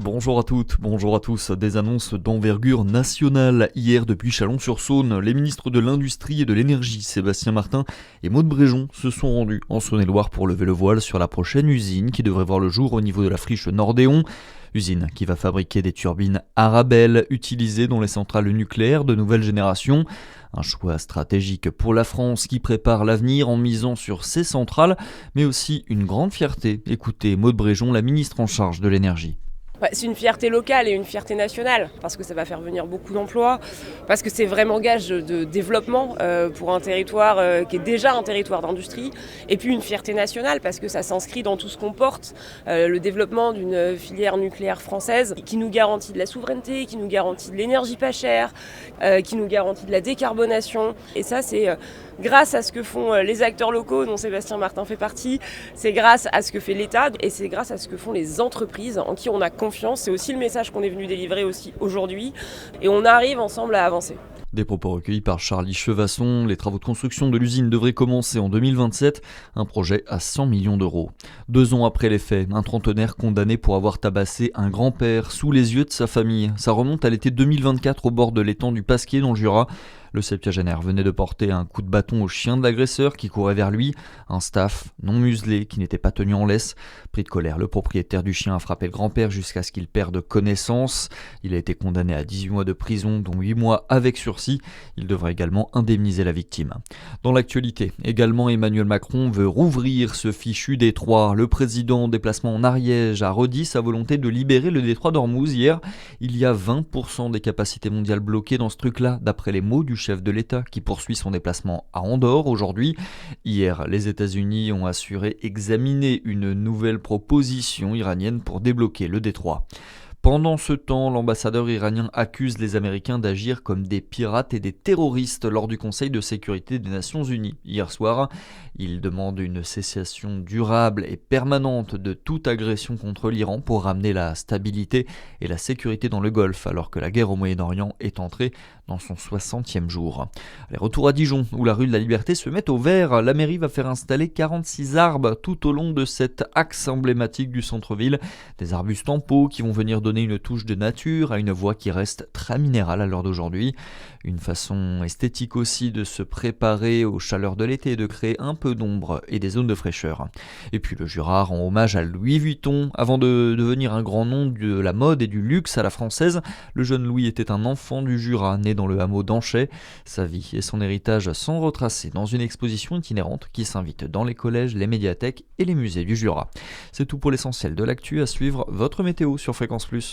Bonjour à toutes, bonjour à tous. Des annonces d'envergure nationale. Hier, depuis Chalon-sur-Saône, les ministres de l'Industrie et de l'Énergie, Sébastien Martin et Maud Bréjon, se sont rendus en Saône-et-Loire pour lever le voile sur la prochaine usine qui devrait voir le jour au niveau de la friche Nordéon. Usine qui va fabriquer des turbines Arabelle utilisées dans les centrales nucléaires de nouvelle génération. Un choix stratégique pour la France qui prépare l'avenir en misant sur ces centrales, mais aussi une grande fierté. Écoutez Maud Bréjon, la ministre en charge de l'énergie. C'est une fierté locale et une fierté nationale, parce que ça va faire venir beaucoup d'emplois, parce que c'est vraiment gage de développement pour un territoire qui est déjà un territoire d'industrie, et puis une fierté nationale, parce que ça s'inscrit dans tout ce qu'on porte, le développement d'une filière nucléaire française qui nous garantit de la souveraineté, qui nous garantit de l'énergie pas chère, qui nous garantit de la décarbonation, et ça c'est grâce à ce que font les acteurs locaux dont Sébastien Martin fait partie, c'est grâce à ce que fait l'État et c'est grâce à ce que font les entreprises en qui on a confiance. C'est aussi le message qu'on est venu délivrer aussi aujourd'hui et on arrive ensemble à avancer. Des propos recueillis par Charlie Chevasson. Les travaux de construction de l'usine devraient commencer en 2027, un projet à 100 millions d'euros. 2 ans après les faits, un trentenaire condamné pour avoir tabassé un grand-père sous les yeux de sa famille. Ça remonte à l'été 2024 au bord de l'étang du Pasquier dans le Jura. Le septuagénaire venait de porter un coup de bâton au chien de l'agresseur qui courait vers lui, un staff non muselé qui n'était pas tenu en laisse. Pris de colère, le propriétaire du chien a frappé le grand-père jusqu'à ce qu'il perde connaissance. Il a été condamné à 18 mois de prison, dont 8 mois avec sursis. Il devra également indemniser la victime. Dans l'actualité, également Emmanuel Macron veut rouvrir ce fichu détroit. Le président en déplacement en Ariège a redit sa volonté de libérer le détroit d'Ormuz hier. Il y a 20% des capacités mondiales bloquées dans ce truc-là, d'après les mots du chef de l'État qui poursuit son déplacement à Andorre aujourd'hui. Hier, les États-Unis ont assuré examiner une nouvelle proposition iranienne pour débloquer le détroit. Pendant ce temps, l'ambassadeur iranien accuse les Américains d'agir comme des pirates et des terroristes lors du Conseil de sécurité des Nations Unies. Hier soir, il demande une cessation durable et permanente de toute agression contre l'Iran pour ramener la stabilité et la sécurité dans le Golfe, alors que la guerre au Moyen-Orient est entrée dans son 60e jour. Les retours à Dijon, où la rue de la Liberté se met au vert. La mairie va faire installer 46 arbres tout au long de cet axe emblématique du centre-ville. Des arbustes en pot qui vont venir donner une touche de nature à une voie qui reste très minérale à l'heure d'aujourd'hui. Une façon esthétique aussi de se préparer aux chaleurs de l'été et de créer un peu d'ombre et des zones de fraîcheur. Et puis le Jura rend hommage à Louis Vuitton. Avant de devenir un grand nom de la mode et du luxe à la française, le jeune Louis était un enfant du Jura, né dans le hameau d'Anchet. Sa vie et son héritage sont retracés dans une exposition itinérante qui s'invite dans les collèges, les médiathèques et les musées du Jura. C'est tout pour l'essentiel de l'actu. À suivre votre météo sur Fréquence Plus.